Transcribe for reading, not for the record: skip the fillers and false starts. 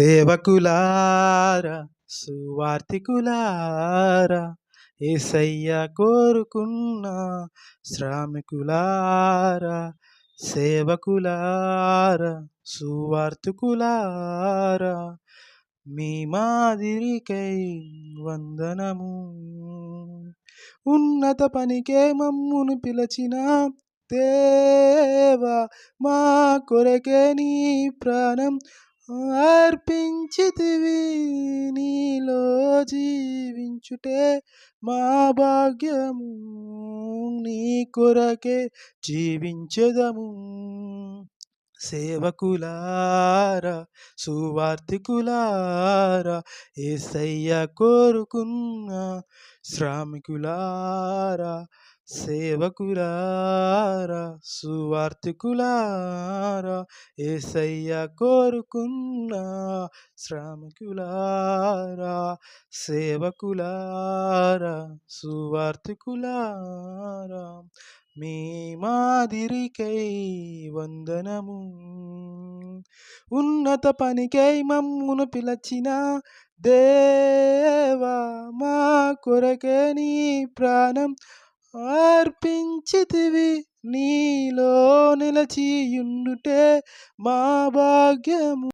సేవకులారా సువార్తికులారా యేసయ్య కోరుకున్న శ్రామికులారా సేవకులారా సువార్తికులారా మీ మాదిరికై వందనము. ఉన్నత పనికే మమ్మును పిలచిన దేవా, మా కొరకే నీ ప్రాణం అర్పించితివి. నీలో జీవించుటే మా భాగ్యము, నీ కొరకే జీవించెదము. సేవకులారా సువార్తికులారా యేసయ్య కోరుకున్న శ్రామికులారా సేవకులారా సువార్తికులారా యేసయ్య కోరుకున్న శ్రామికులారా సేవకులారా సువార్తికులారా మీ మాదిరికై వందనము. ఉన్నత పనికై మమ్మును పిలచిన దేవా, మా కొరకే నీ ప్రాణం అర్పించితివి. నీలో నిలచియుండుటే మా భాగ్యము.